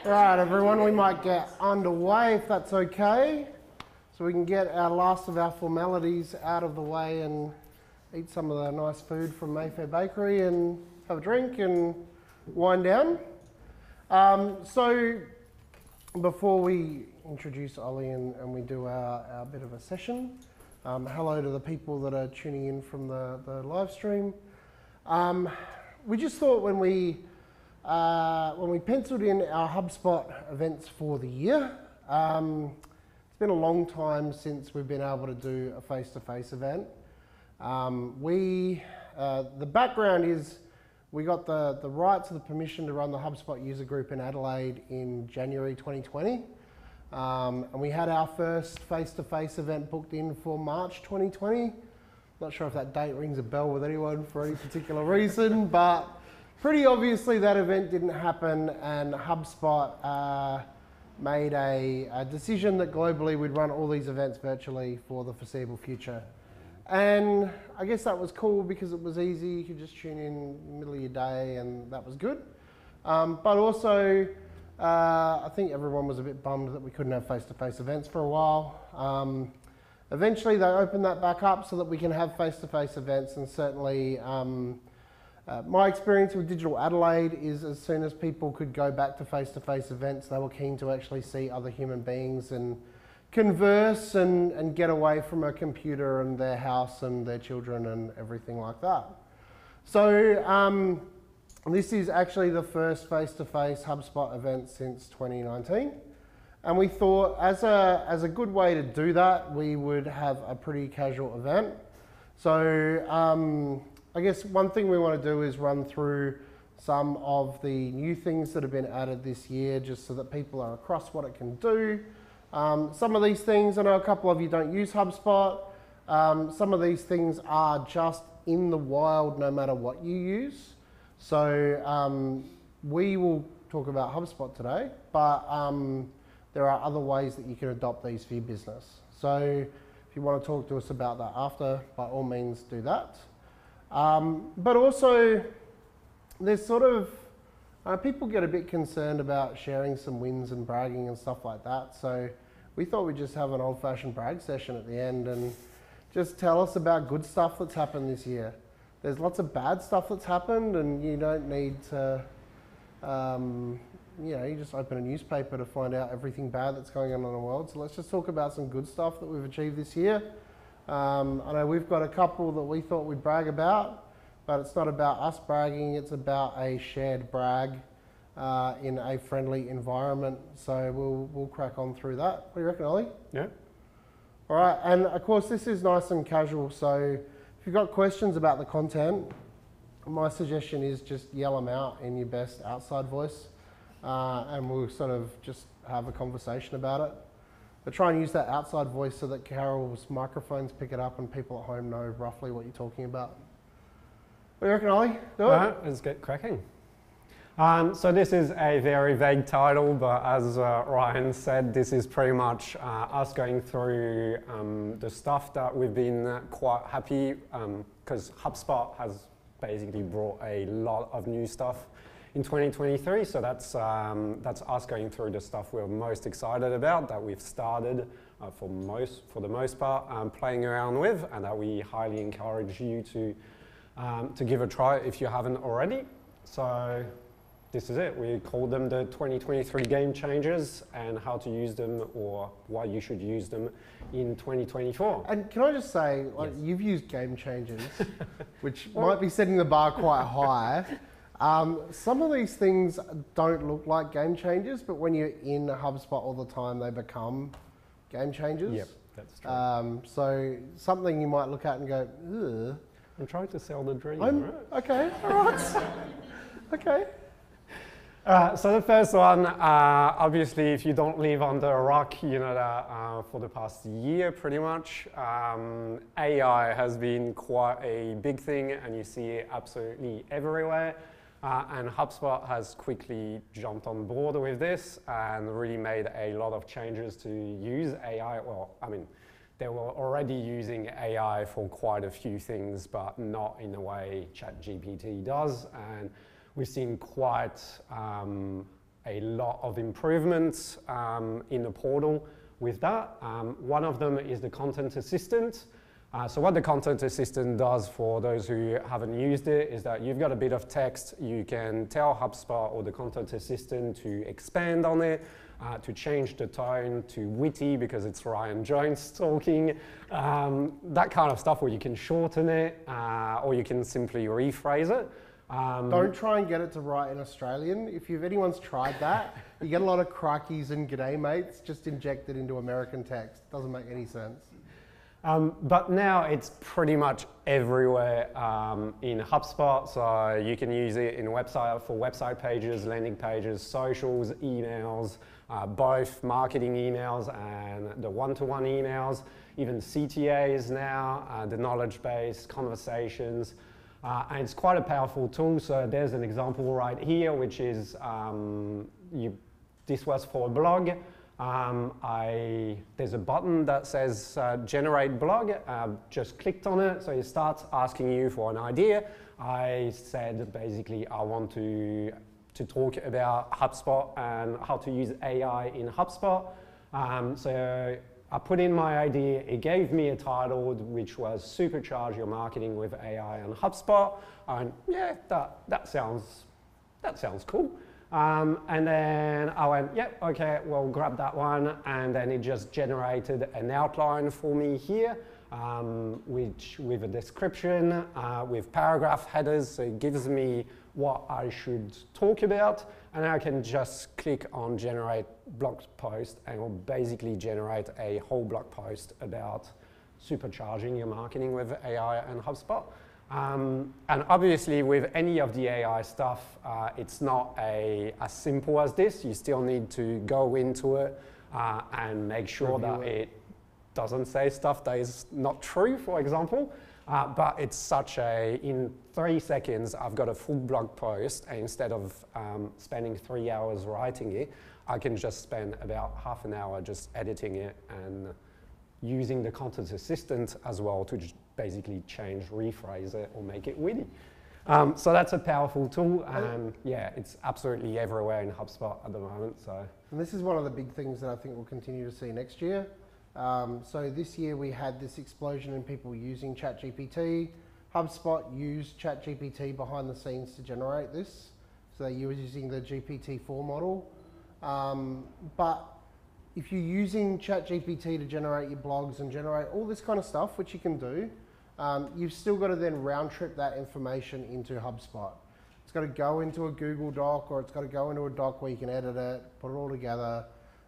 All right, everyone, we might get underway if that's okay. So we can get our last of our formalities out of the way and eat some of the nice food from Mayfair Bakery and have a drink and wind down. So before we introduce Ollie and we do our bit of a session, hello to the people that are tuning in from the live stream. We just thought when we penciled in our HubSpot events for the year, it's been a long time since we've been able to do a face-to-face event. The background is we got the rights of the permission to run the HubSpot User Group in Adelaide in January 2020. And we had our first face-to-face event booked in for March 2020. Not sure if that date rings a bell with anyone for any particular reason, but pretty obviously that event didn't happen, and HubSpot made a decision that globally we'd run all these events virtually for the foreseeable future. And I guess that was cool because it was easy. You could just tune in the middle of your day and that was good. But also, I think everyone was a bit bummed that we couldn't have face-to-face events for a while. Eventually they opened that back up so that we can have face-to-face events, and certainly my experience with Digital Adelaide is as soon as people could go back to face-to-face events, they were keen to actually see other human beings and converse and get away from a computer and their house and their children and everything like that. So this is actually the first face-to-face HubSpot event since 2019. And we thought as a good way to do that, we would have a pretty casual event. So I guess one thing we want to do is run through some of the new things that have been added this year, just so that people are across what it can do. Some of these things, I know a couple of you don't use HubSpot. Some of these things are just in the wild no matter what you use. So we will talk about HubSpot today, but there are other ways that you can adopt these for your business. So if you want to talk to us about that after, by all means do that. But also, there's sort of, people get a bit concerned about sharing some wins and bragging and stuff like that. So we thought we'd just have an old-fashioned brag session at the end and just tell us about good stuff that's happened this year. There's lots of bad stuff that's happened, and you don't need to, you just open a newspaper to find out everything bad that's going on in the world. So let's just talk about some good stuff that we've achieved this year. I know we've got a couple that we thought we'd brag about, but it's not about us bragging, it's about a shared brag in a friendly environment. So we'll crack on through that. What do you reckon, Ollie? Yeah. All right, and of course this is nice and casual, so if you've got questions about the content, my suggestion is just yell them out in your best outside voice, and we'll sort of just have a conversation about it. But try and use that outside voice so that Carol's microphones pick it up and people at home know roughly what you're talking about. What do you reckon, Ollie? Do it? All right, let's get cracking. So this is a very vague title, but as Ryan said, this is pretty much us going through the stuff that we've been quite happy, because HubSpot has basically brought a lot of new stuff in 2023, so that's us going through the stuff we're most excited about, that we've started for the most part playing around with, and that we highly encourage you to give a try if you haven't already. So this is it. We call them the 2023 game changers, and how to use them, or why you should use them in 2024. And can I just say, like, yes, you've used game changers, which might be setting the bar quite high. Some of these things don't look like game changers, but when you're in HubSpot all the time, they become game changers. Yep, that's true. So something you might look at and go, ugh. I'm trying to sell the dream, right? Okay, all right. Okay. So the first one, obviously, if you don't live under a rock, you know that for the past year, pretty much, AI has been quite a big thing, and you see it absolutely everywhere. And HubSpot has quickly jumped on board with this and really made a lot of changes to use AI. Well, I mean, they were already using AI for quite a few things, but not in the way ChatGPT does. And we've seen quite a lot of improvements in the portal with that. One of them is the content assistant. So what the content assistant does, for those who haven't used it, is that you've got a bit of text. You can tell HubSpot or the content assistant to expand on it, to change the tone to witty because it's Ryan Jones talking, that kind of stuff, where you can shorten it or you can simply rephrase it. Don't try and get it to write in Australian. If anyone's tried that, you get a lot of crikeys and g'day mates just injected into American text. Doesn't make any sense. But now it's pretty much everywhere in HubSpot, so you can use it in for website pages, landing pages, socials, emails, both marketing emails and the one-to-one emails, even CTAs now, the knowledge base, conversations, and it's quite a powerful tool. So there's an example right here, which is, this was for a blog. There's a button that says generate blog. Just clicked on it, so it starts asking you for an idea. I said basically I want to talk about HubSpot and how to use AI in HubSpot. So I put in my idea. It gave me a title which was Supercharge Your Marketing with AI on HubSpot. And yeah, that sounds cool. And then I went, yep, okay, well, grab that one. And then it just generated an outline for me here, which with a description, with paragraph headers. So it gives me what I should talk about. And I can just click on generate blog post, and it will basically generate a whole blog post about supercharging your marketing with AI and HubSpot. And obviously with any of the AI stuff, it's not as simple as this. You still need to go into it and make sure that it doesn't say stuff that is not true, for example. But it's in 3 seconds, I've got a full blog post, and instead of spending 3 hours writing it, I can just spend about half an hour just editing it and using the content assistant as well to just basically rephrase it or make it witty. So that's a powerful tool, and yeah, it's absolutely everywhere in HubSpot at the moment. And this is one of the big things that I think we'll continue to see next year. So this year we had this explosion in people using ChatGPT. HubSpot used ChatGPT behind the scenes to generate this. So they were using the GPT-4 model. But if you're using ChatGPT to generate your blogs and generate all this kind of stuff, which you can do, you've still got to then round trip that information into HubSpot. It's got to go into a Google Doc, or it's got to go into a doc where you can edit it, put it all together.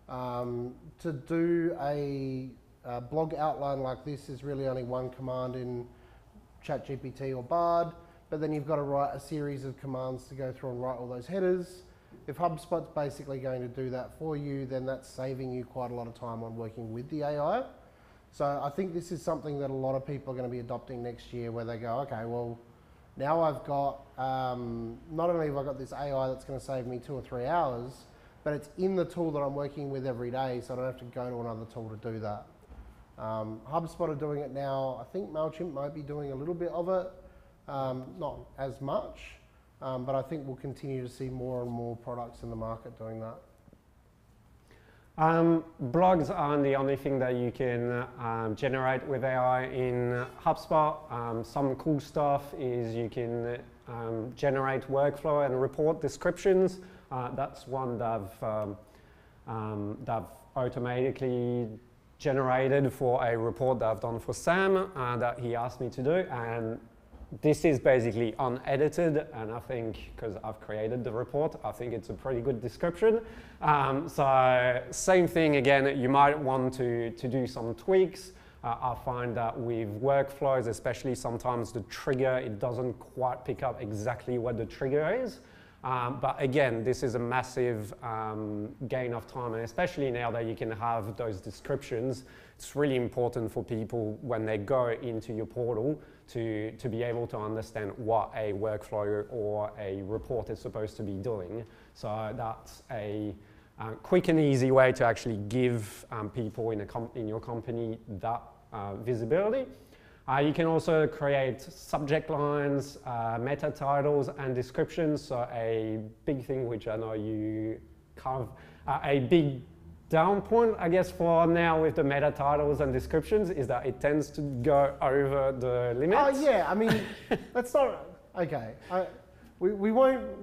To do a blog outline like this is really only one command in ChatGPT or Bard, but then you've got to write a series of commands to go through and write all those headers. If HubSpot's basically going to do that for you, then that's saving you quite a lot of time on working with the AI. So I think this is something that a lot of people are going to be adopting next year, where they go, okay, well, now I've got, not only have I got this AI that's going to save me 2 or 3 hours, but it's in the tool that I'm working with every day, so I don't have to go to another tool to do that. HubSpot are doing it now. I think MailChimp might be doing a little bit of it, not as much, but I think we'll continue to see more and more products in the market doing that. Blogs aren't the only thing that you can generate with AI in HubSpot. Some cool stuff is you can generate workflow and report descriptions. That's one that I've automatically generated for a report that I've done for Sam that he asked me to do. And this is basically unedited, and I think, because I've created the report, I think it's a pretty good description. So same thing again, you might want to do some tweaks. I find that with workflows, especially sometimes the trigger, it doesn't quite pick up exactly what the trigger is. But again, this is a massive gain of time, and especially now that you can have those descriptions, it's really important for people when they go into your portal to be able to understand what a workflow or a report is supposed to be doing. So that's a quick and easy way to actually give people in your company that visibility. You can also create subject lines, meta titles, and descriptions. So a big thing which I know you kind of a big down point, I guess, for now with the meta titles and descriptions is that it tends to go over the limit. Oh yeah, I mean, that's not okay. We won't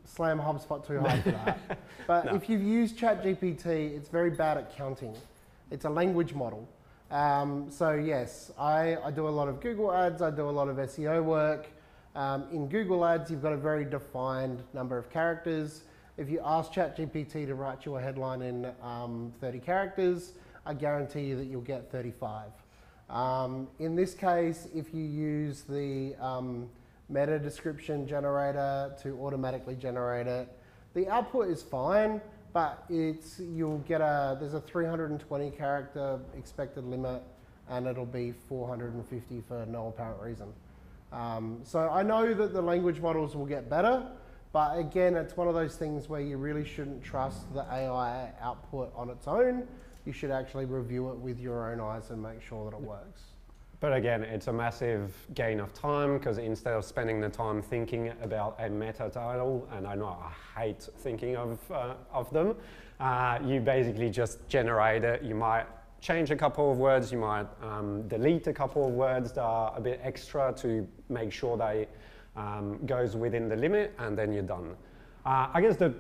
slam HubSpot too hard for that. But No. if you've used ChatGPT, it's very bad at counting. It's a language model. So yes, I do a lot of Google ads. I do a lot of SEO work. In Google ads, you've got a very defined number of characters. If you ask ChatGPT to write you a headline in 30 characters, I guarantee you that you'll get 35. In this case, if you use the meta description generator to automatically generate it, the output is fine, but there's a 320 character expected limit, and it'll be 450 for no apparent reason. So I know that the language models will get better, but again, it's one of those things where you really shouldn't trust the AI output on its own. You should actually review it with your own eyes and make sure that it works. But again, it's a massive gain of time because instead of spending the time thinking about a meta title, and I know I hate thinking of them, you basically just generate it. You might change a couple of words, you might delete a couple of words that are a bit extra to make sure they goes within the limit, and then you're done. I guess the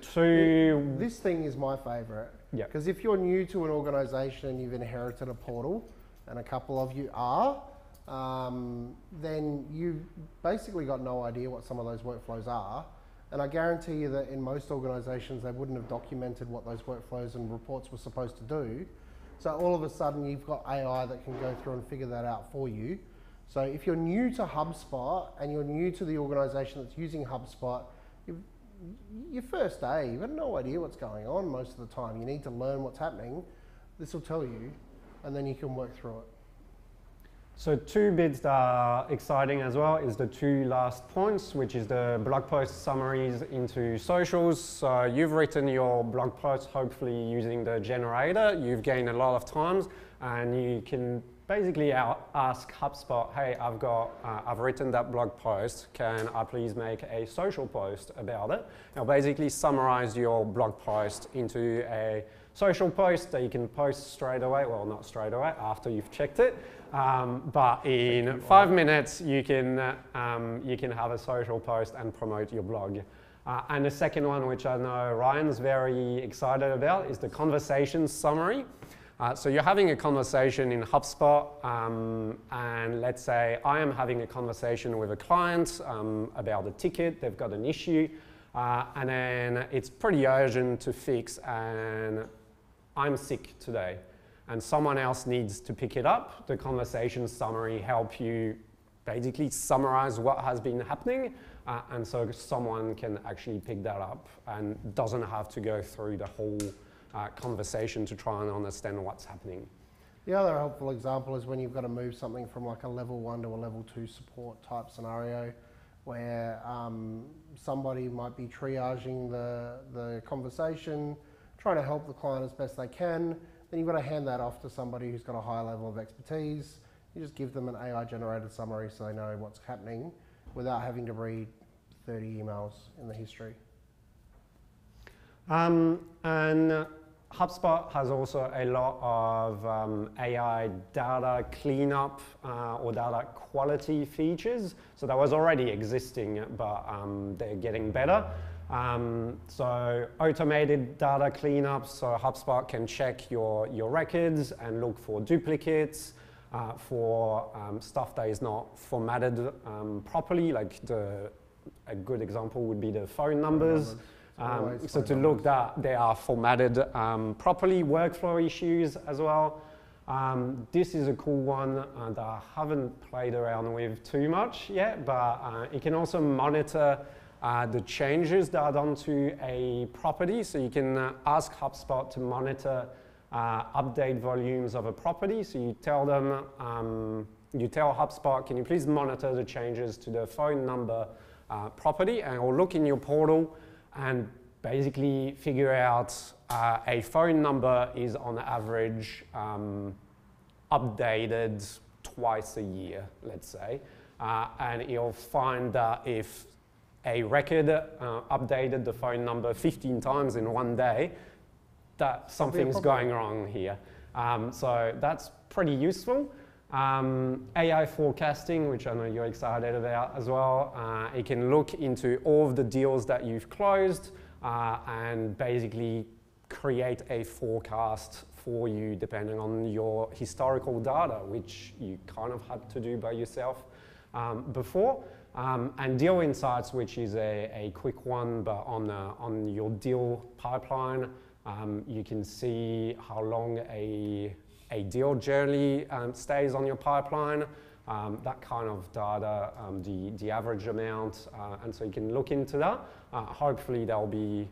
two... This thing is my favorite. Yeah. Because if you're new to an organization and you've inherited a portal, and a couple of you are, then you've basically got no idea what some of those workflows are. And I guarantee you that in most organizations, they wouldn't have documented what those workflows and reports were supposed to do. So all of a sudden, you've got AI that can go through and figure that out for you. So if you're new to HubSpot and you're new to the organization that's using HubSpot, your first day, you've got no idea what's going on most of the time. You need to learn what's happening. This will tell you, and then you can work through it. So two bits that are exciting as well is the two last points, which is the blog post summaries into socials. So you've written your blog post hopefully using the generator. You've gained a lot of time, and you can basically ask HubSpot, hey, I've written that blog post. Can I please make a social post about it? Now basically summarize your blog post into a social post that you can post straight away. Well, not straight away, after you've checked it. But in 5 minutes, you can have a social post and promote your blog. And the second one, which I know Ryan's very excited about, is the conversation summary. So you're having a conversation in HubSpot, and let's say I am having a conversation with a client about a ticket, they've got an issue, and then it's pretty urgent to fix, and I'm sick today, and someone else needs to pick it up. The conversation summary helps you basically summarize what has been happening, and so someone can actually pick that up and doesn't have to go through the whole conversation to try and understand what's happening. The other helpful example is when you've got to move something from like a level 1 to a level 2 support type scenario, where somebody might be triaging the conversation, trying to help the client as best they can. Then you've got to hand that off to somebody who's got a high level of expertise. You just give them an AI generated summary so they know what's happening without having to read 30 emails in the history. And HubSpot has also a lot of AI data cleanup or data quality features. So that was already existing, but they're getting better. So automated data cleanup, so HubSpot can check your records and look for duplicates, for stuff that is not formatted properly, like a good example would be the phone numbers. So to look that they are formatted properly, workflow issues as well. This is a cool one that I haven't played around with too much yet, but it can also monitor the changes that are done to a property. So you can ask HubSpot to monitor update volumes of a property. So you tell them, you tell HubSpot, can you please monitor the changes to the phone number property, and we'll look in your portal and basically figure out a phone number is on average updated twice a year, let's say. And you'll find that if a record updated the phone number 15 times in one day, that something's going wrong here. So that's pretty useful. AI forecasting, which I know you're excited about as well. It can look into all of the deals that you've closed and basically create a forecast for you depending on your historical data, which you kind of had to do by yourself before. And deal insights, which is a quick one, but on your deal pipeline, you can see how long a deal generally stays on your pipeline, that kind of data, the average amount, and so you can look into that. Hopefully they'll be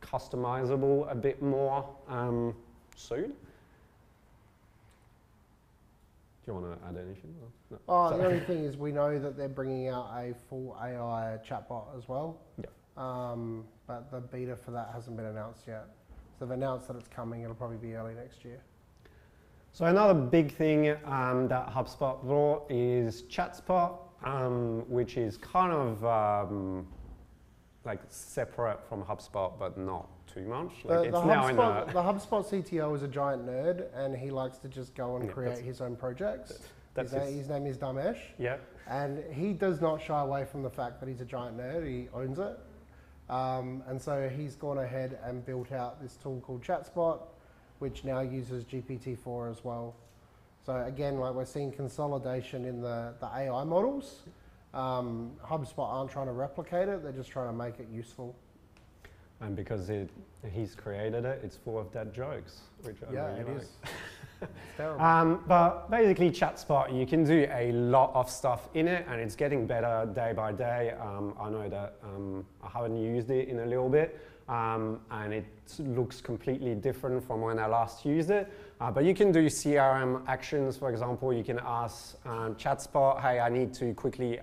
customizable a bit more soon. Do you want to add anything? No. Oh, the only thing is we know that they're bringing out a full AI chatbot as well. Yeah. But the beta for that hasn't been announced yet. So they've announced that it's coming. It'll probably be early next year. So another big thing that HubSpot brought is ChatSpot, which is kind of like separate from HubSpot, but not too much. Like The HubSpot CTO is a giant nerd, and he likes to just go and create his own projects. His name is Damesh. Yeah. And he does not shy away from the fact that he's a giant nerd. He owns it. And so he's gone ahead and built out this tool called ChatSpot, which now uses GPT-4 as well. So again, like we're seeing consolidation in the AI models. HubSpot aren't trying to replicate it, they're just trying to make it useful. And because he's created it, it's full of dead jokes, which I really like. Is. It's terrible. But basically ChatSpot, you can do a lot of stuff in it, and it's getting better day by day. I know that I haven't used it in a little bit, and it looks completely different from when I last used it. But you can do CRM actions, for example. You can ask ChatSpot, hey, I need to quickly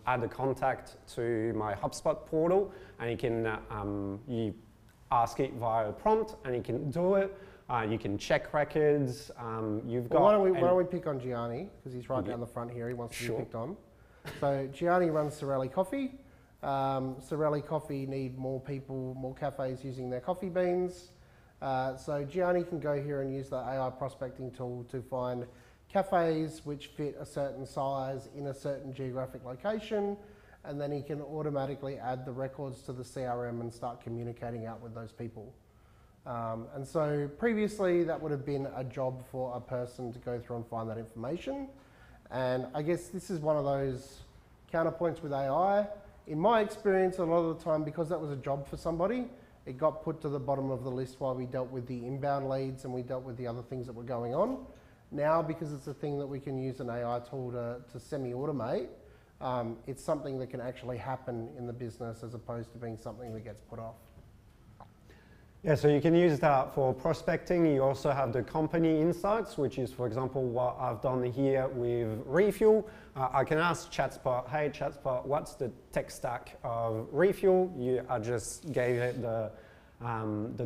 add a contact to my HubSpot portal, and you can you ask it via a prompt, and it can do it. You can check records. You've got. Why don't we pick on Gianni, because he's right down the front here. He wants to be picked on. So Gianni runs Sorelli Coffee. Sorelli Coffee need more people, more cafes using their coffee beans. So Gianni can go here and use the AI prospecting tool to find cafes which fit a certain size in a certain geographic location, and then he can automatically add the records to the CRM and start communicating out with those people. And so previously that would have been a job for a person to go through and find that information. And I guess this is one of those counterpoints with AI. In my experience, a lot of the time, because that was a job for somebody, it got put to the bottom of the list while we dealt with the inbound leads and we dealt with the other things that were going on. Now, because it's a thing that we can use an AI tool to semi-automate, it's something that can actually happen in the business as opposed to being something that gets put off. Yeah, so you can use that for prospecting. You also have the company insights, which is, for example, what I've done here with Refuel. I can ask ChatSpot, hey, ChatSpot, what's the tech stack of Refuel? I just gave it the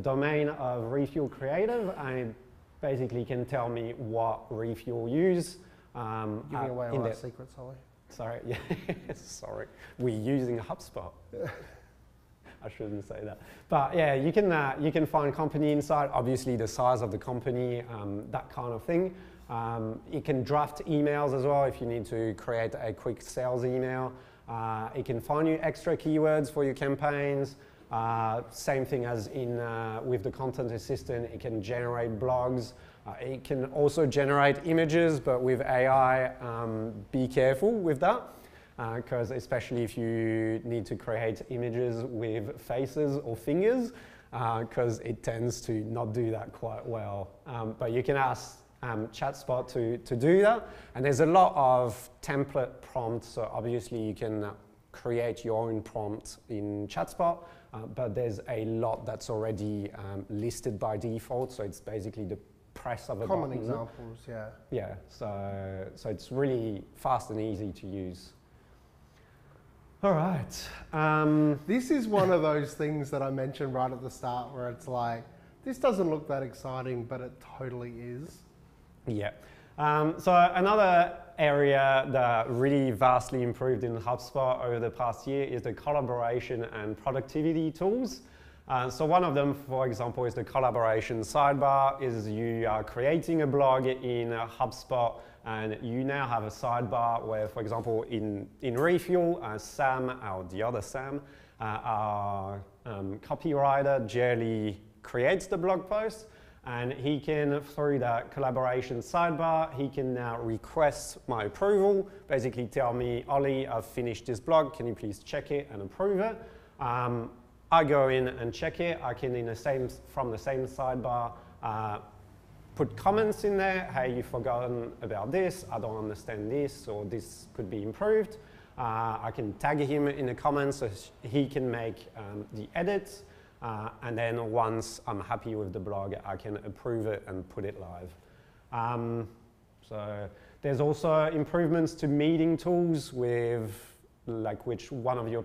domain of Refuel Creative, and it basically can tell me what Refuel use. Giving away all our secrets, Holly. Sorry, yeah, sorry. We're using HubSpot. I shouldn't say that. But yeah, you can find company insight, obviously the size of the company, that kind of thing. You can draft emails as well if you need to create a quick sales email. It can find you extra keywords for your campaigns. Same thing as in with the content assistant, it can generate blogs. It can also generate images, but with AI, be careful with that. Because especially if you need to create images with faces or fingers, because it tends to not do that quite well. But you can ask ChatSpot to do that. And there's a lot of template prompts, so obviously you can create your own prompt in ChatSpot, but there's a lot that's already listed by default, so it's basically the press of a button. Common examples, yeah. Yeah, so it's really fast and easy to use. All right. This is one of those things that I mentioned right at the start where it's like, this doesn't look that exciting, but it totally is. Yeah. So another area that really vastly improved in HubSpot over the past year is the collaboration and productivity tools. So one of them, for example, is the collaboration sidebar. Is you are creating a blog in HubSpot, and you now have a sidebar where, for example, in Refuel, Sam, or the other Sam, our copywriter, Jerry creates the blog post, and he can, through that collaboration sidebar, he can now request my approval, basically tell me, Ollie, I've finished this blog, can you please check it and approve it? I go in and check it. I can, from the same sidebar, put comments in there. Hey, you've forgotten about this. I don't understand this, or this could be improved. I can tag him in the comments so he can make the edits. And then once I'm happy with the blog, I can approve it and put it live. So there's also improvements to meeting tools with, which one of your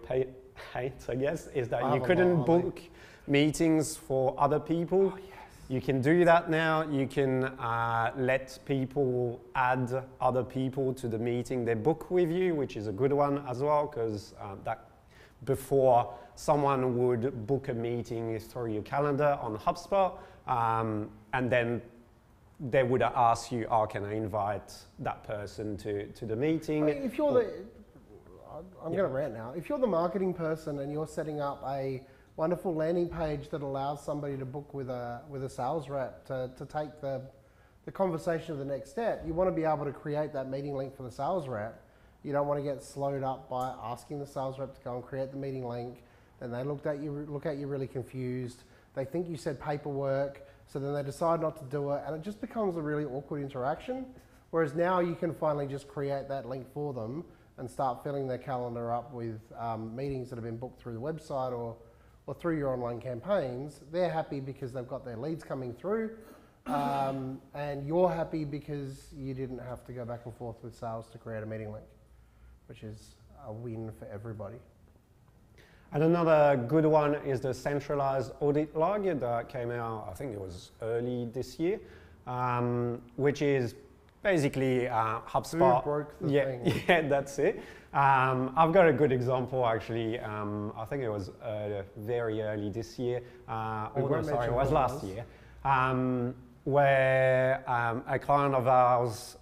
hates, I guess, is that you couldn't book meetings for other people. Oh, yes. You can do that now. You can let people add other people to the meeting they book with you, which is a good one as well, because that before someone would book a meeting through your calendar on HubSpot, and then they would ask you, oh, can I invite that person to the meeting? If you're I'm going to rant now. If you're the marketing person and you're setting up a wonderful landing page that allows somebody to book with a sales rep to take the conversation to the next step, you want to be able to create that meeting link for the sales rep. You don't want to get slowed up by asking the sales rep to go and create the meeting link. Then they look at you really confused. They think you said paperwork, so then they decide not to do it, and it just becomes a really awkward interaction. Whereas now you can finally just create that link for them and start filling their calendar up with meetings that have been booked through the website or through your online campaigns. They're happy because they've got their leads coming through, and you're happy because you didn't have to go back and forth with sales to create a meeting link, which is a win for everybody. And another good one is the centralized audit log that came out, I think it was early this year, which is basically HubSpot. Who broke the thing? Yeah, that's it. I've got a good example actually. I think it was very early this year. It was last year. Where a client of ours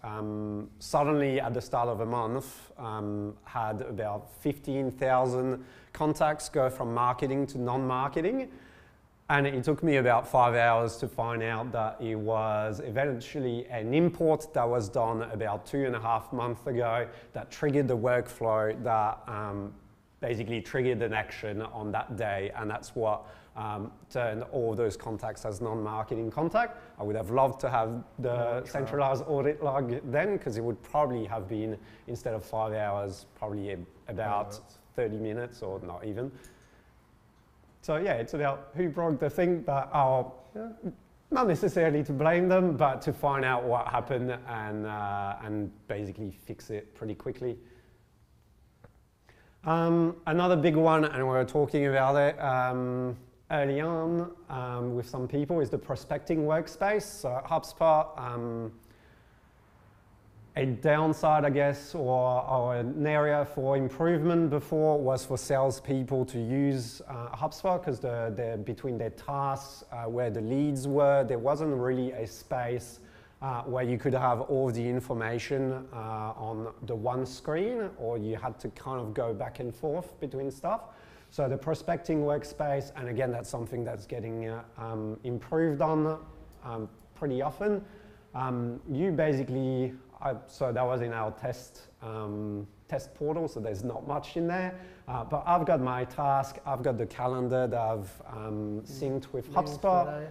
suddenly at the start of a month had about 15,000 contacts go from marketing to non-marketing. And it took me about 5 hours to find out that it was eventually an import that was done about 2.5 months ago that triggered the workflow that basically triggered an action on that day. And that's what turned all those contacts as non-marketing contact. I would have loved to have the centralized audit log then, because it would probably have been, instead of 5 hours, probably about 30 minutes or not even. So yeah, it's about who broke the thing, but not necessarily to blame them, but to find out what happened and basically fix it pretty quickly. Another big one, and we were talking about it early on with some people, is the prospecting workspace. So HubSpot, a downside, I guess, or an area for improvement before was for salespeople to use HubSpot, because between their tasks, where the leads were, there wasn't really a space where you could have all the information on the one screen, or you had to kind of go back and forth between stuff. So the prospecting workspace, and again, that's something that's getting improved on pretty often. You basically, so that was in our test portal, so there's not much in there. But I've got my task, I've got the calendar that I've synced with HubSpot.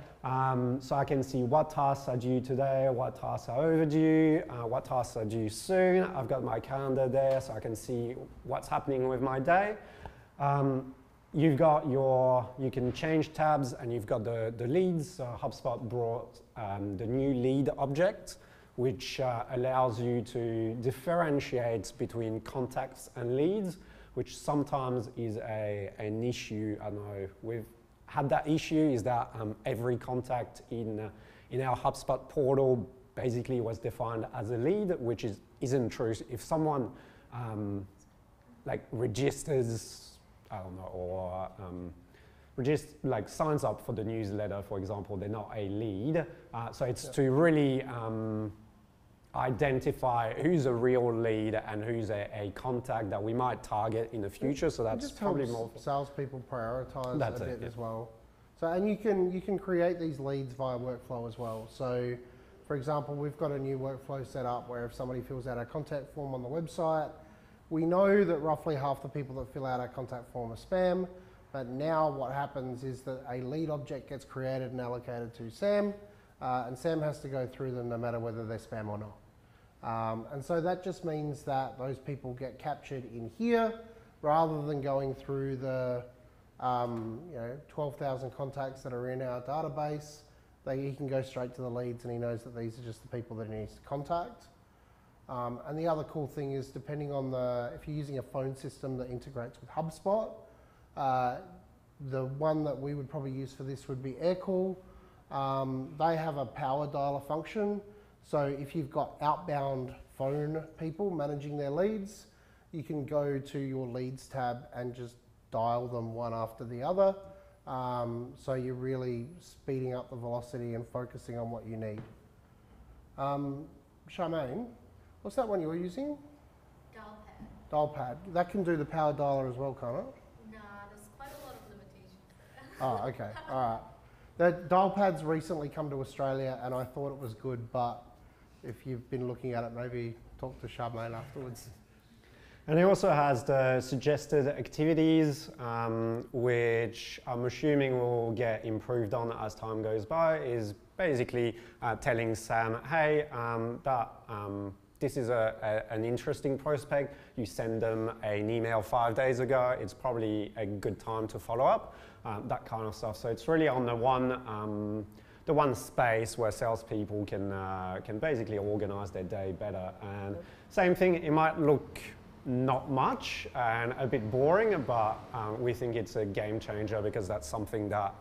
So I can see what tasks are due today, what tasks are overdue, what tasks are due soon. I've got my calendar there, so I can see what's happening with my day. You've got you can change tabs, and you've got the leads. So HubSpot brought the new lead object, which allows you to differentiate between contacts and leads, which sometimes is an issue. I know we've had that issue, is that every contact in our HubSpot portal basically was defined as a lead, which isn't true. If someone like registers, I don't know, or like signs up for the newsletter, for example, they're not a lead. So it's to really identify who's a real lead and who's a contact that we might target in the future. So that's probably more salespeople prioritize a bit as well. So, and you can create these leads via workflow as well. So, for example, we've got a new workflow set up where if somebody fills out a contact form on the website, we know that roughly half the people that fill out our contact form are spam. But now what happens is that a lead object gets created and allocated to Sam, and Sam has to go through them no matter whether they're spam or not. And so that just means that those people get captured in here rather than going through the 12,000 contacts that are in our database. He can go straight to the leads and he knows that these are just the people that he needs to contact. And the other cool thing is depending on if you're using a phone system that integrates with HubSpot, the one that we would probably use for this would be Aircall. They have a power dialer function. So if you've got outbound phone people managing their leads, you can go to your leads tab and just dial them one after the other. So you're really speeding up the velocity and focusing on what you need. Charmaine, what's that one you're using? Dialpad. Dialpad. That can do the power dialer as well, can't it? Quite a lot of limitations. Oh, okay. All right. The Dialpad's recently come to Australia and I thought it was good, but if you've been looking at it, maybe talk to Charmaine afterwards. And it also has the suggested activities, which I'm assuming will get improved on as time goes by, is basically telling Sam, hey, this is an interesting prospect. You send them an email 5 days ago. It's probably a good time to follow up, that kind of stuff. So it's really on the one space where salespeople can basically organize their day better. And same thing, it might look not much and a bit boring, but we think it's a game changer because that's something that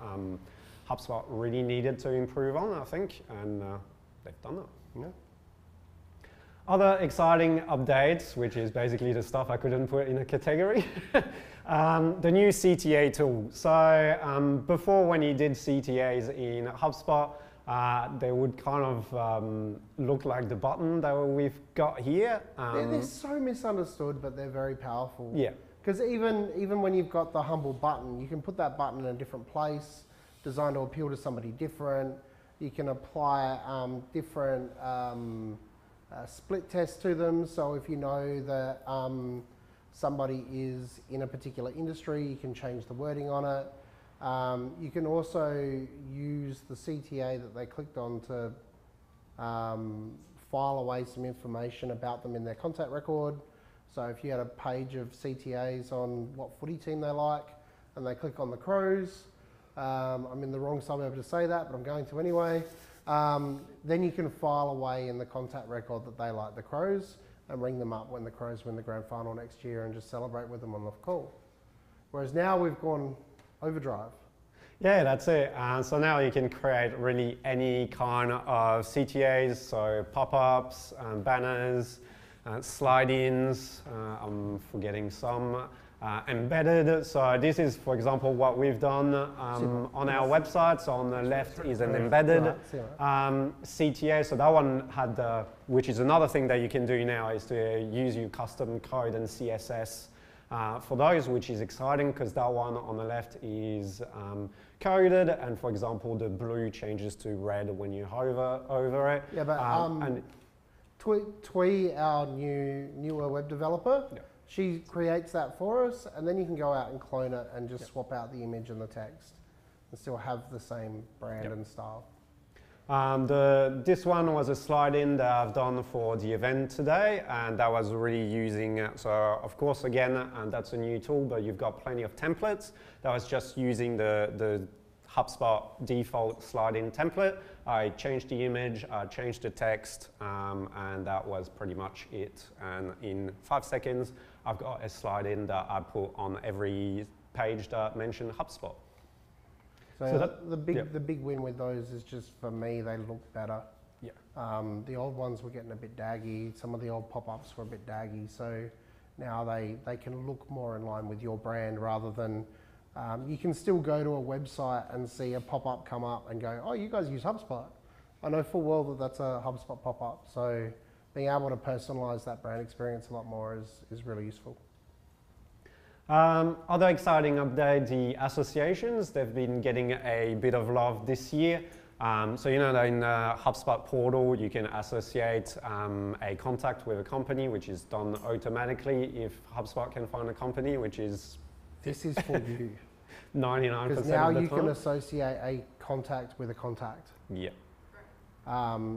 HubSpot really needed to improve on, I think, and they've done it. Yeah. Other exciting updates, which is basically the stuff I couldn't put in a category, the new CTA tool. So before, when you did CTAs in HubSpot, they would kind of look like the button that we've got here. They're so misunderstood, but they're very powerful. Yeah. Because even when you've got the humble button, you can put that button in a different place, designed to appeal to somebody different. You can apply different split tests to them. So if you know that somebody is in a particular industry, you can change the wording on it. You can also use the CTA that they clicked on to file away some information about them in their contact record. So if you had a page of CTAs on what footy team they like and they click on the Crows, I'm in the wrong suburb to say that, but I'm going to anyway, then you can file away in the contact record that they like the Crows and ring them up when the Crows win the grand final next year and just celebrate with them on the call. Whereas now we've gone overdrive. Yeah, that's it. So now you can create really any kind of CTAs, so pop-ups, banners, slide-ins, I'm forgetting some, embedded. So this is, for example, what we've done on our website. So on the left is an embedded CTA. So that one had, which is another thing that you can do now, is to use your custom code and CSS for those, which is exciting because that one on the left is coded, and for example, the blue changes to red when you hover over it. Yeah, but and Twee, our newer web developer, she creates that for us, and then you can go out and clone it and just swap out the image and the text and still have the same brand and style. This one was a slide-in that I've done for the event today, and that was really using, so of course again, and that's a new tool, but you've got plenty of templates. That was just using the HubSpot default slide-in template. I changed the image, I changed the text, and that was pretty much it. And in 5 seconds, I've got a slide-in that I put on every page that mentioned HubSpot. So the big win with those is just, for me, they look better. Yeah. The old ones were getting a bit daggy. Some of the old pop-ups were a bit daggy. So now they can look more in line with your brand rather than, you can still go to a website and see a pop-up come up and go, oh, you guys use HubSpot. I know full well that that's a HubSpot pop-up. So being able to personalize that brand experience a lot more is really useful. Other exciting update, the associations, they've been getting a bit of love this year. So you know that in the HubSpot portal, you can associate a contact with a company, which is done automatically if HubSpot can find a company, which is... This is for you. 99% because of the now time. you can associate a contact with a contact. Yeah.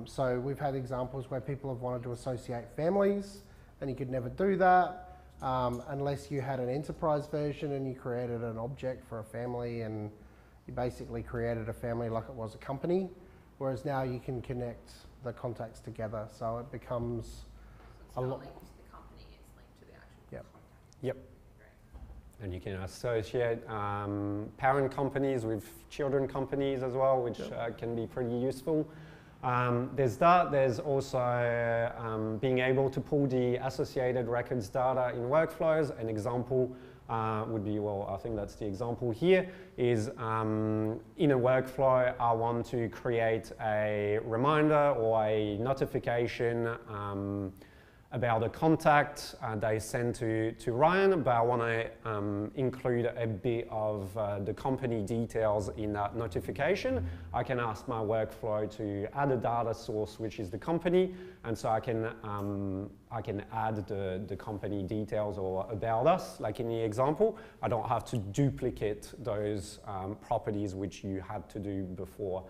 So we've had examples where people have wanted to associate families and you could never do that unless you had an enterprise version and you created an object for a family and you basically created a family like it was a company, whereas now you can connect the contacts together, so it becomes So a it's not lot. linked to the company, it's linked to the actual Yep. contact. Yep. Great. And you can associate parent companies with children companies as well, which can be pretty useful. There's that. There's also being able to pull the associated records data in workflows. An example would be, well, I think that's the example here, is in a workflow, I want to create a reminder or a notification about a contact they send to Ryan, but I want to include a bit of the company details in that notification. I can ask my workflow to add a data source, which is the company, and so I can add the company details or about us, like in the example. I don't have to duplicate those properties which you had to do before.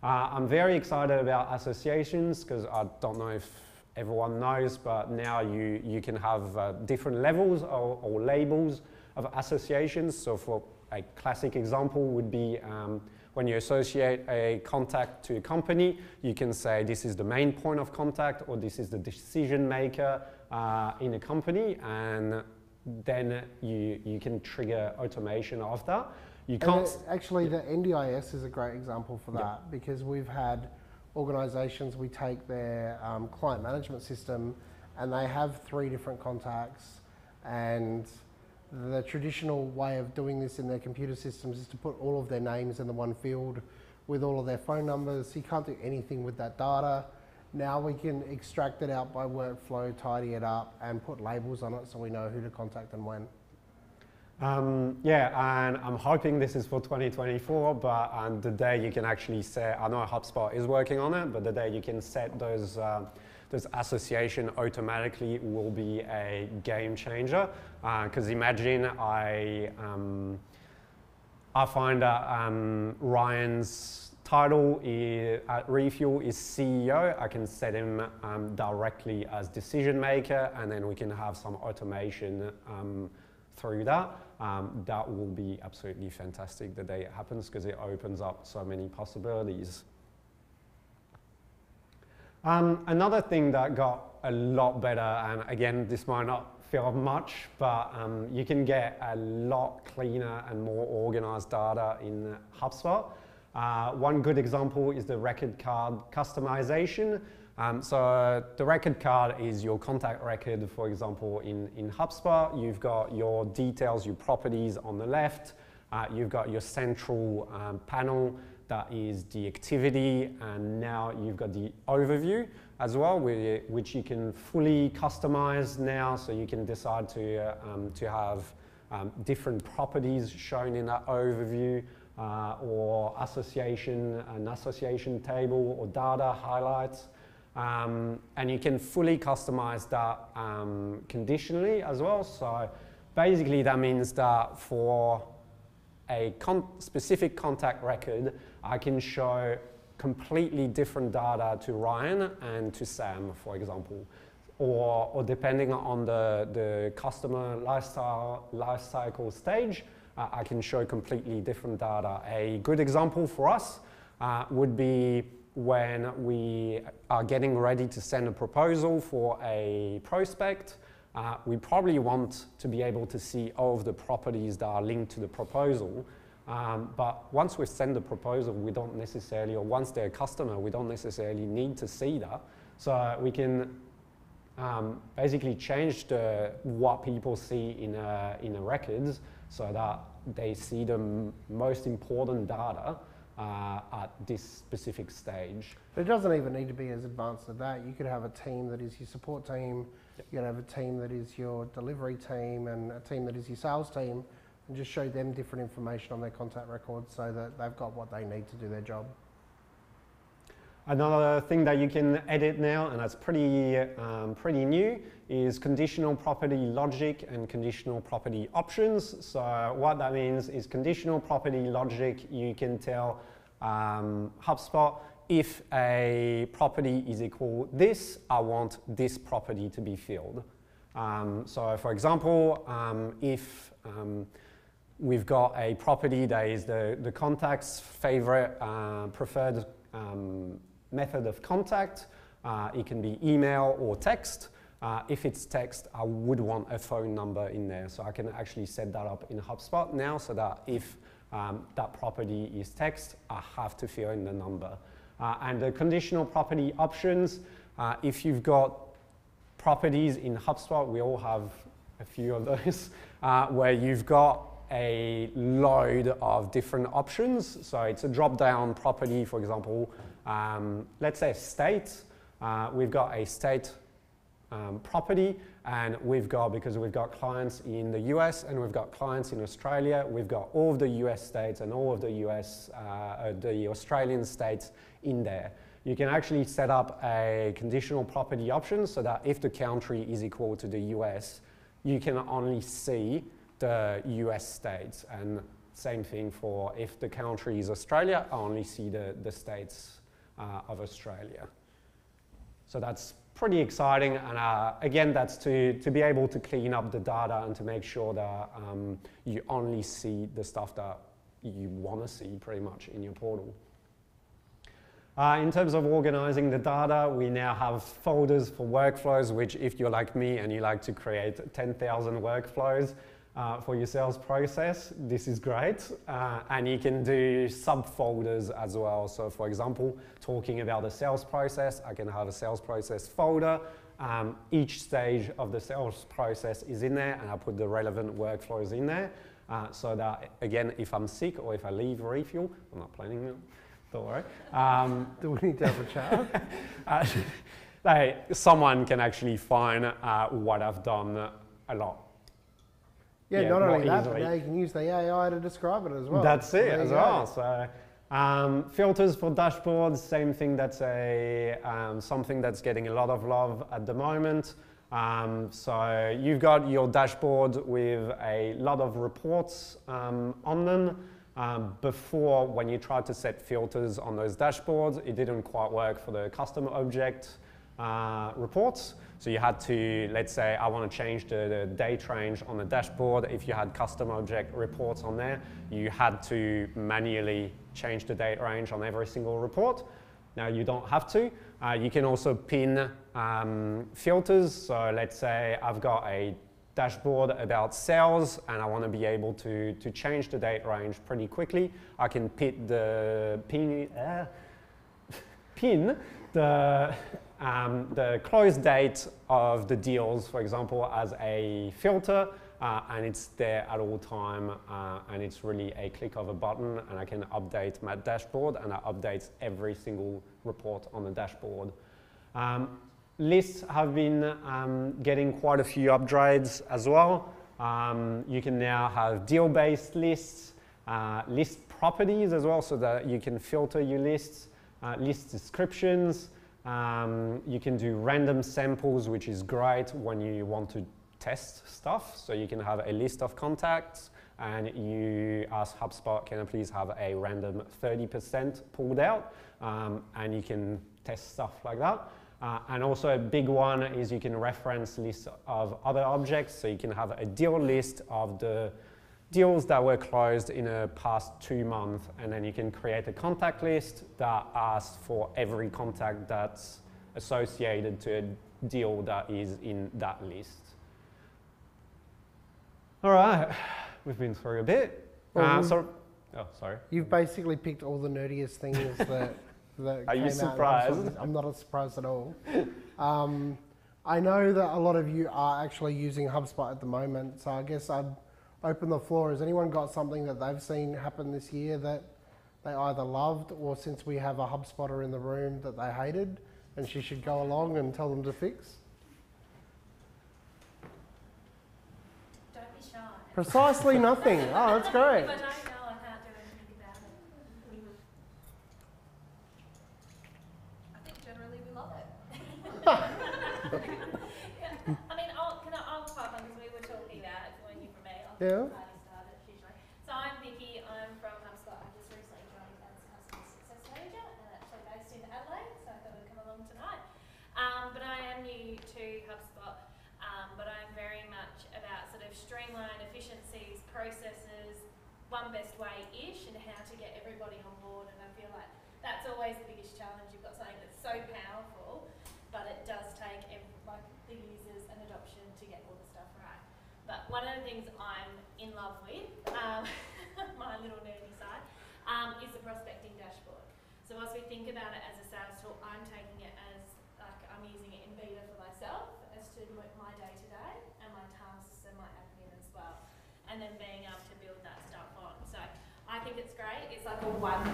I'm very excited about associations because I don't know if everyone knows, but now you can have different levels or labels of associations. So for a classic example would be when you associate a contact to a company, you can say this is the main point of contact or this is the decision maker in a company, and then you can trigger automation of that. You can't... Actually, the NDIS is a great example for that because we've had organisations, we take their client management system and they have 3 different contacts, and the traditional way of doing this in their computer systems is to put all of their names in the one field with all of their phone numbers. You can't do anything with that data. Now we can extract it out by workflow, tidy it up and put labels on it so we know who to contact and when. Yeah, and I'm hoping this is for 2024, but the day you can actually set, I know HubSpot is working on it, but the day you can set those association automatically will be a game changer. Because imagine I find that Ryan's title at Refuel is CEO. I can set him directly as decision maker, and then we can have some automation through that. That will be absolutely fantastic the day it happens because it opens up so many possibilities. Another thing that got a lot better, and again, this might not feel much, but you can get a lot cleaner and more organized data in HubSpot. One good example is the record card customization. So the record card is your contact record, for example, in HubSpot. You've got your details, your properties on the left. You've got your central panel that is the activity, and now you've got the overview as well, which you can fully customize now. So you can decide to have different properties shown in that overview, or an association table or data highlights. And you can fully customize that conditionally as well. So basically that means that for a specific contact record, I can show completely different data to Ryan and to Sam, for example. Or depending on the customer life cycle stage, I can show completely different data. A good example for us would be when we are getting ready to send a proposal for a prospect. We probably want to be able to see all of the properties that are linked to the proposal. But once we send the proposal, we don't necessarily, or once they're a customer, we don't necessarily need to see that. So we can basically change what people see in a records so that they see the most important data at this specific stage. But it doesn't even need to be as advanced as that. You could have a team that is your support team, you could have a team that is your delivery team, and a team that is your sales team, and just show them different information on their contact records so that they've got what they need to do their job. Another thing that you can edit now, and that's pretty new, is conditional property logic and conditional property options. So what that means is conditional property logic, you can tell HubSpot, if a property is equal this, I want this property to be filled. So for example, if we've got a property that is the contact's favorite preferred method of contact, it can be email or text. If it's text, I would want a phone number in there. So I can actually set that up in HubSpot now so that if that property is text, I have to fill in the number. And the conditional property options, if you've got properties in HubSpot, we all have a few of those, where you've got a load of different options. So it's a drop-down property, for example, let's say state. We've got a state property, and because we've got clients in the US and we've got clients in Australia, we've got all of the US states and all of the the Australian states in there. You can actually set up a conditional property option so that if the country is equal to the US, you can only see the US states, and same thing for if the country is Australia, I only see the states of Australia. So that's pretty exciting, and again, that's to be able to clean up the data and to make sure that you only see the stuff that you want to see pretty much in your portal. In terms of organizing the data, we now have folders for workflows, which if you're like me and you like to create 10,000 workflows for your sales process, this is great. And you can do subfolders as well. So for example, talking about the sales process, I can have a sales process folder. Each stage of the sales process is in there, and I put the relevant workflows in there. So that, again, if I'm sick or if I leave Refuel, I'm not planning it, don't worry. Do we need to have a chat? Someone can actually find what I've done a lot. Yeah, not only that, but now you can use the AI to describe it as well. That's it as well. So filters for dashboards, same thing. That's something that's getting a lot of love at the moment. So you've got your dashboard with a lot of reports on them. Before, when you tried to set filters on those dashboards, it didn't quite work for the customer object reports. So you had to, let's say, I want to change the date range on the dashboard. If you had custom object reports on there, you had to manually change the date range on every single report. Now you don't have to. You can also pin filters. So let's say I've got a dashboard about sales and I want to be able to change the date range pretty quickly. I can pin the close date of the deals, for example, as a filter, and it's there at all time, and it's really a click of a button, and I can update my dashboard, and it updates every single report on the dashboard. Lists have been getting quite a few upgrades as well. You can now have deal-based lists, list properties as well, so that you can filter your lists, list descriptions. You can do random samples, which is great when you want to test stuff. So you can have a list of contacts and you ask HubSpot, can I please have a random 30% pulled out? And you can test stuff like that. And also a big one is you can reference lists of other objects. So you can have a deal list of the deals that were closed in the past 2 months, and then you can create a contact list that asks for every contact that's associated to a deal that is in that list. All right, we've been through a bit. Oh, sorry. You've basically picked all the nerdiest things that Are you came out. surprised? I'm not surprised at all. I know that a lot of you are actually using HubSpot at the moment, so I guess I'd open the floor. Has anyone got something that they've seen happen this year that they either loved, or since we have a HubSpotter in the room, that they hated and she should go along and tell them to fix? Don't be shy. Precisely nothing. Oh, that's great. If I don't know, I can't do anything about it. I think generally we love it. Yeah. I mean, I'll pop on because we were talking about it when you from me. I'll Yeah. get the party started usually. So I'm Vicky. I'm from HubSpot. I just recently joined as customer success manager and actually based in Adelaide. So I thought I'd come along tonight. But I am new to HubSpot. But I'm very much about sort of streamline efficiencies, processes, one best way-ish, and how to get everybody on board. And I feel like that's always the biggest challenge. You've got something that's so powerful, but it does take the users and adoption to get all the stuff right. But one of the things I'm in love with, my little nerdy side, is the prospecting dashboard. So as we think about it as a sales tool, I'm taking it as like I'm using it in beta for myself as to my day-to-day and my tasks and my admin as well, and then being able to build that stuff on. So I think it's great. It's like a one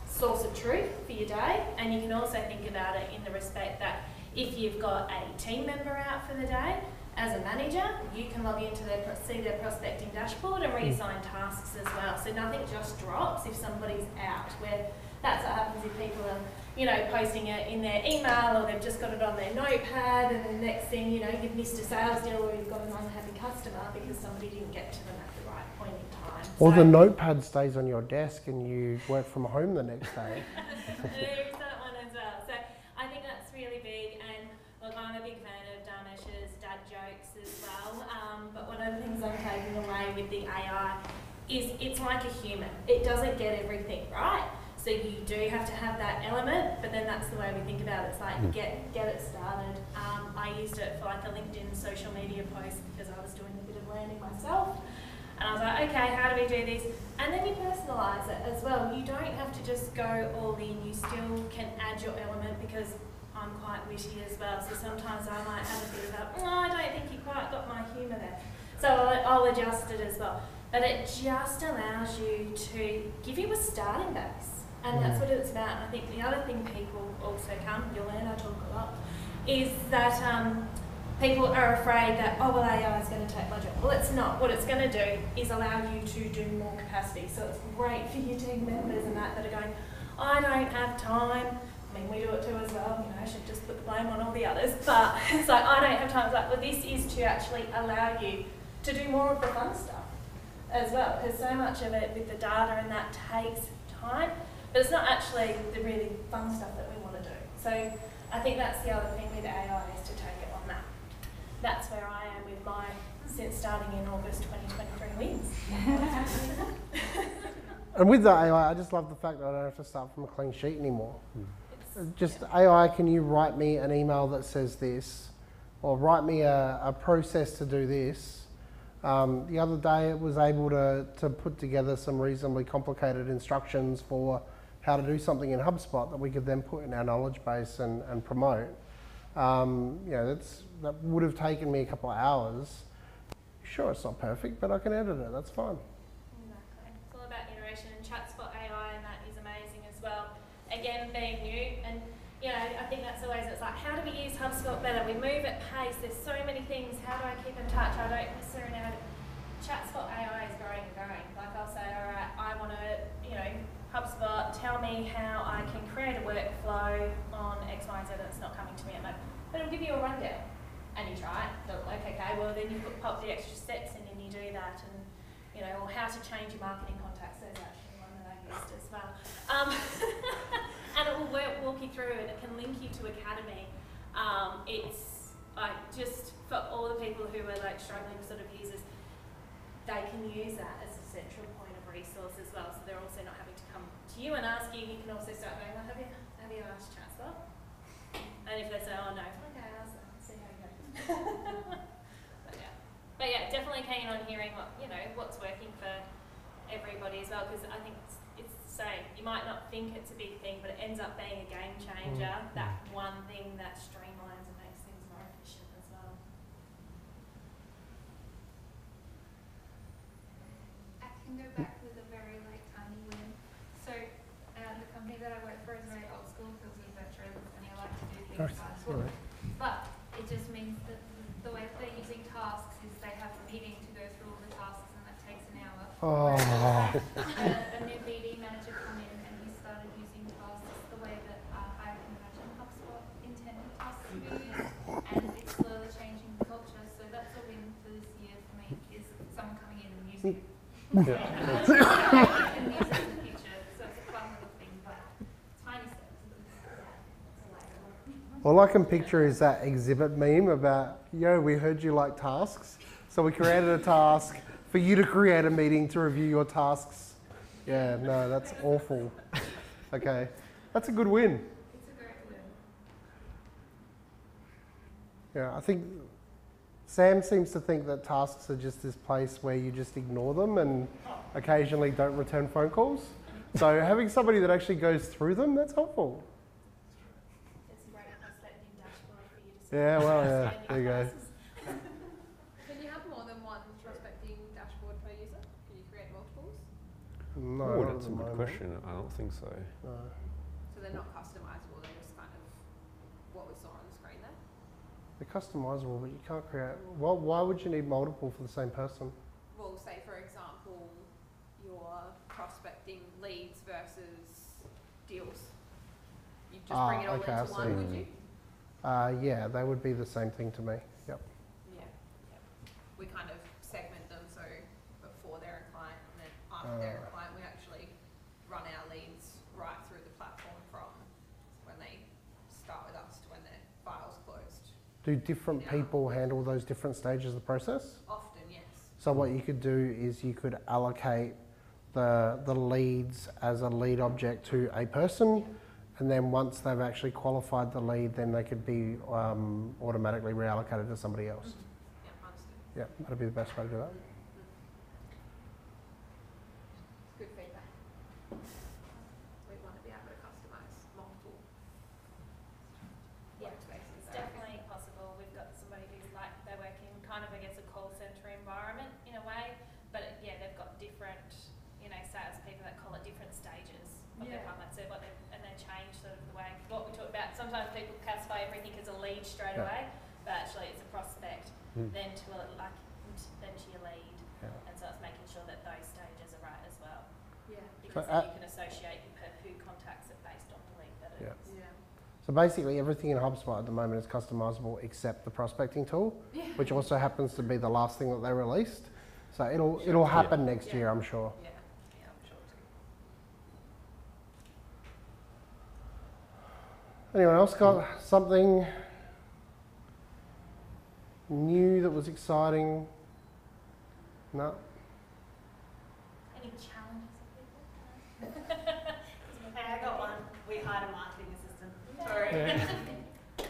source of truth for your day, and you can also think about it in the respect that if you've got a team member out for the day, as a manager, you can log into see their prospecting dashboard and reassign tasks as well. So nothing just drops if somebody's out, where that's what happens if people are, posting it in their email, or they've just got it on their notepad, and the next thing, you've missed a sales deal, or you've got an unhappy customer because somebody didn't get to them at the right point in time. Or the notepad stays on your desk and you work from home the next day. There is that one as well. So I think that's really big, and look, I'm a big fan of Dharmesh's dad jokes as well, but one of the things I'm taking away with the AI is it's like a human. It doesn't get everything right, so you do have to have that element, but then that's the way we think about it. It's like get it started. I used it for like a LinkedIn social media post because I was doing a bit of learning myself. And I was like, okay, how do we do this? And then you personalise it as well. You don't have to just go all in. You still can add your element, because I'm quite witty as well. So sometimes I might have a bit of I don't think you quite got my humour there. So I'll adjust it as well. But it just allows you to give you a starting base. And that's what it's about. And I think the other thing people also you'll learn, I talk a lot, is that people are afraid that, AI is going to take my job. Well, it's not. What it's going to do is allow you to do more capacity. So it's great for your team members and that are going, I don't have time. I mean, we do it too as well. I should just put the blame on all the others. But it's like, I don't have time. It's like, well, this is to actually allow you to do more of the fun stuff as well. Because so much of it with the data and that takes time. But it's not actually the really fun stuff that we want to do. So I think that's the other thing with AI, is to take it on that. That's where I am with my, since starting in August 2023 wins. And with the AI, I just love the fact that I don't have to start from a clean sheet anymore. Just AI, can you write me an email that says this, or write me a process to do this? The other day it was able to put together some reasonably complicated instructions for how to do something in HubSpot that we could then put in our knowledge base and promote. That would have taken me a couple of hours. Sure, it's not perfect, but I can edit it, that's fine. Exactly. It's all about iteration, and ChatSpot AI, and that is amazing as well. Again, being new, and I think that's always, it's like, how do we use HubSpot better? We move at pace, there's so many things, how do I keep in touch? I don't necessarily know. ChatSpot AI is growing and growing. Like, I'll say, all right, I want to, HubSpot, tell me how I can create a workflow on X, Y, and Z that's not coming to me at the moment. But it'll give you a rundown. And you try it, doesn't work, okay, well then you pop the extra steps in and you do that, and or how to change your marketing contacts. There's actually one that I used as well. And it will walk you through, and it can link you to Academy. It's like, just for all the people who are like struggling sort of users, they can use that as a central point of resource as well. So they're also not having to come to you and ask you. You can also start going, well, have you asked ChatSpot? And if they say, oh no, okay, I'll see how you go. But yeah, definitely keen on hearing what's working for everybody as well, because I think it's so, you might not think it's a big thing, but it ends up being a game changer, that one thing that streamlines and makes things more efficient as well. I can go back with a very tiny win. So the company that I work for is very old school, feels a bit virtualist, and I like to do things by school. But it just means that the way that they're using tasks is they have a meeting to go through all the tasks, and that takes an hour. Oh. A new BD manager come in and he started using tasks the way that I can imagine HubSpot intended tasks to be used, and it's slowly changing the culture. So that's a win for this year for me, is someone coming in and using it. And use it in the future. So it's a fun little thing, but tiny steps. All I can picture is that exhibit meme about, yo, we heard you like tasks, so we created a task for you to create a meeting to review your tasks. Yeah, no, that's awful. Okay, that's a good win. It's a great win. Yeah, I think Sam seems to think that tasks are just this place where you just ignore them and occasionally don't return phone calls. So having somebody that actually goes through them, that's helpful. It's a great prospecting dashboard for you to see. Yeah, well, yeah, there you go. Can you have more than one prospecting dashboard per user? Can you create multiples? No, Oh, not that's at a the good moment. question. I don't think so. No. So they're not customizable, they're just kind of what we saw on the screen there? They're customizable, but you can't create. Well, why would you need multiple for the same person? Well, say for example, you're prospecting leads versus deals. You just bring it all okay, I into one, would see. you? Yeah, they would be the same thing to me. Yep. Yeah. We kind of segment them, so before they're a client and then after they're a client, we actually run our leads right through the platform from when they start with us to when their file's closed. Do different people handle those different stages of the process? Often, yes. So what you could do is you could allocate the leads as a lead object to a person, and then once they've actually qualified the lead, then they could be automatically reallocated to somebody else. Yeah, understood. Yeah, that'd be the best way to do that. It's good feedback. We want to be able to customise multiple Yeah, workspaces. it's definitely possible. We've got somebody who's like, they work in kind of, I guess, a call centre environment in a way, but yeah, they've got different, salespeople that call it different stages of their pipeline. So and they change sort of the way, what we talked about, sometimes people classify everything as a lead straight away, but actually it's a prospect, then to your lead. Yeah. And so it's making sure that those stages are right as well. Yeah. Because then you can associate who contacts it based on the lead that it Yeah. is. Yeah. So basically everything in HubSpot at the moment is customizable except the prospecting tool, which also happens to be the last thing that they released. So it'll happen next year, I'm sure. Yeah. Yeah, I'm sure too. Anyone else got something new that was exciting? No? Any challenges of people? Hey, I got one. We hired a marketing assistant. Sorry.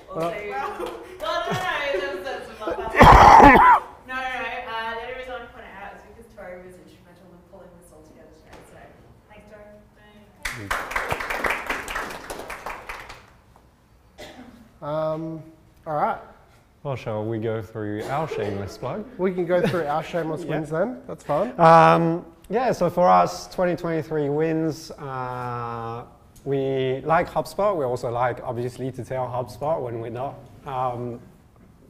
Also, Well- that's a month. No, the only reason I want to point it out is because Tori was instrumental in pulling this all together today. So, thanks, Tori. All right, Well, shall we go through our shameless plug? we can go through our shameless wins then. That's fun. Yeah, so for us, 2023 wins. We like HubSpot. We also like, obviously, to tell HubSpot when we're not,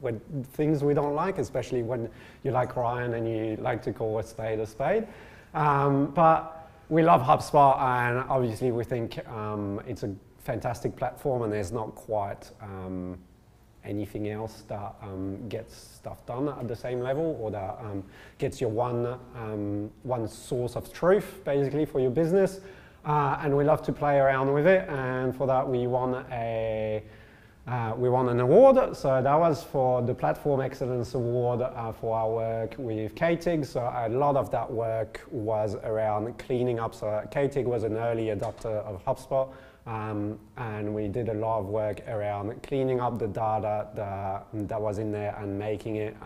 when things we don't like, especially when you like Ryan and you like to call a spade a spade. But we love HubSpot, and obviously we think it's a fantastic platform, and there's not quite anything else that gets stuff done at the same level, or that gets your one source of truth, basically, for your business. And we love to play around with it, and for that we won an award. So that was for the Platform Excellence Award for our work with KTIG. So a lot of that work was around cleaning up. So KTIG was an early adopter of HubSpot, and we did a lot of work around cleaning up the data that was in there and making it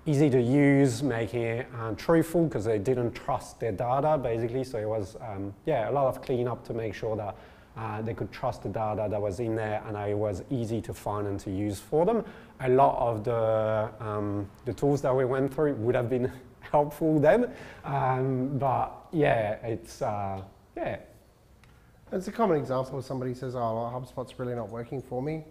easy to use, making it truthful because they didn't trust their data basically. So it was, yeah, a lot of cleanup to make sure that they could trust the data that was in there and it was easy to find and to use for them. A lot of the tools that we went through would have been helpful then, but yeah, it's, yeah. It's a common example of somebody says, oh, well, HubSpot's really not working for me.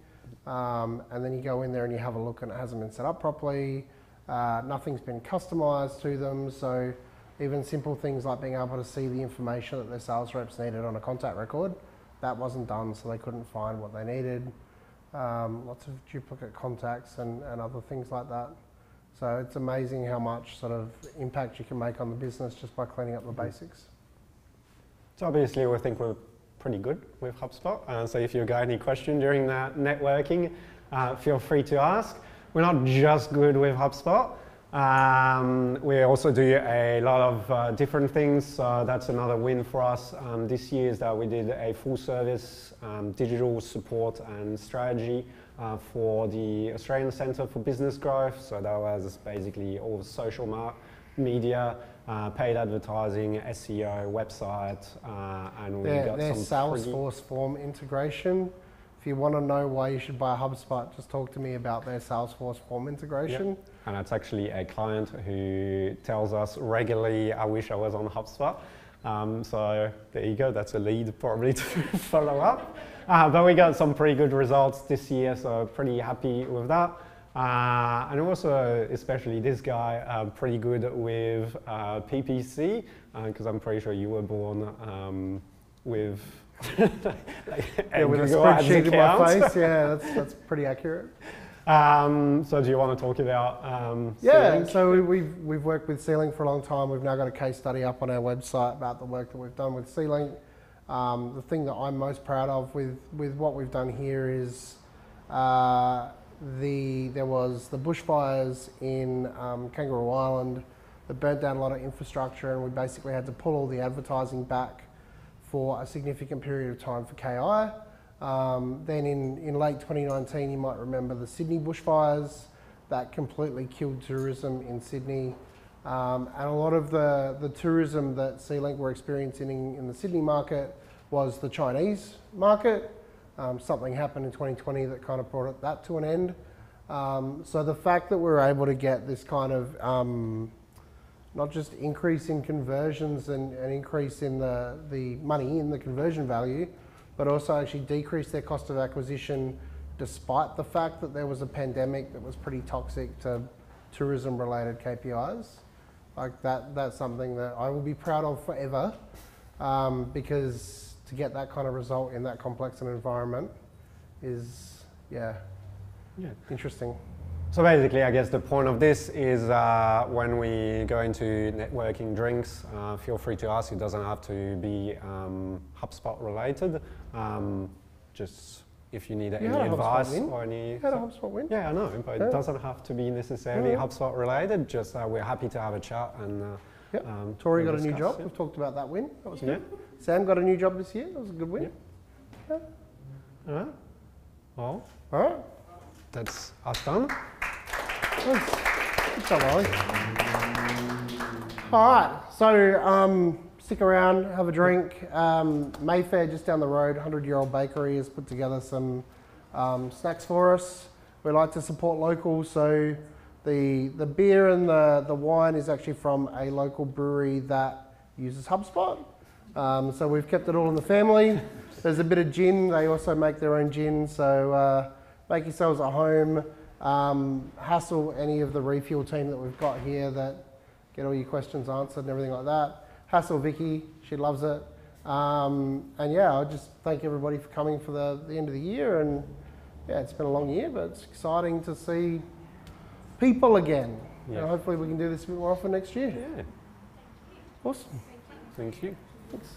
And then you go in there and you have a look and it hasn't been set up properly. Nothing's been customized to them. So even simple things like being able to see the information that their sales reps needed on a contact record, that wasn't done, so they couldn't find what they needed. Lots of duplicate contacts and other things like that. So it's amazing how much sort of impact you can make on the business just by cleaning up the basics. So obviously we think we're pretty good with HubSpot. So if you've got any question during that networking, feel free to ask. We're not just good with HubSpot. We also do a lot of different things. So that's another win for us this year, is that we did a full service digital support and strategy for the Australian Centre for Business Growth. So that was basically all social media, paid advertising, SEO, website, and we got their some Salesforce form integration. If you want to know why you should buy a HubSpot, just talk to me about their Salesforce form integration. Yep. And it's actually a client who tells us regularly, I wish I was on HubSpot. So there you go, that's a lead probably to follow up. But we got some pretty good results this year, so pretty happy with that. And also, especially this guy, pretty good with PPC, because I'm pretty sure you were born with yeah, with a spreadsheet in my face. Yeah, that's pretty accurate. So do you want to talk about yeah, Sealink? so we've worked with Sealink for a long time. We've now got a case study up on our website about the work that we've done with Sealink. The thing that I'm most proud of with what we've done here is there was the bushfires in Kangaroo Island that burnt down a lot of infrastructure, and we basically had to pull all the advertising back for a significant period of time for KI. Then in late 2019, you might remember the Sydney bushfires that completely killed tourism in Sydney. And a lot of the tourism that Sealink were experiencing in the Sydney market was the Chinese market. Something happened in 2020 that kind of brought that to an end. So the fact that we're able to get this kind of not just increase in conversions and increase in the money in the conversion value, but also actually decrease their cost of acquisition despite the fact that there was a pandemic that was pretty toxic to tourism related KPIs. Like that's something that I will be proud of forever, because to get that kind of result in that complex an environment is, yeah, interesting. So basically, I guess the point of this is when we go into networking drinks, feel free to ask. It doesn't have to be HubSpot related. Just if you need any advice or any... You had a HubSpot win? Yeah, I know, but it doesn't have to be necessarily HubSpot related. Just we're happy to have a chat and Tori got a new job. We've talked about that win. That was good. Sam got a new job this year. That was a good win. All right. Well, all right. That's us done. Good job, Ollie. All right, so stick around, have a drink. Mayfair, just down the road, 100-year-old bakery has put together some snacks for us. We like to support local, so the beer and the wine is actually from a local brewery that uses HubSpot. So we've kept it all in the family. There's a bit of gin. They also make their own gin, so make yourselves at home. Hassle any of the Refuel team that we've got here that get all your questions answered and everything like that. Hassle Vicky, she loves it. And yeah, I'll just thank everybody for coming for the end of the year. And yeah, it's been a long year, but it's exciting to see people again. Yeah. And hopefully we can do this a bit more often next year. Yeah. Awesome. Thank you. Thanks.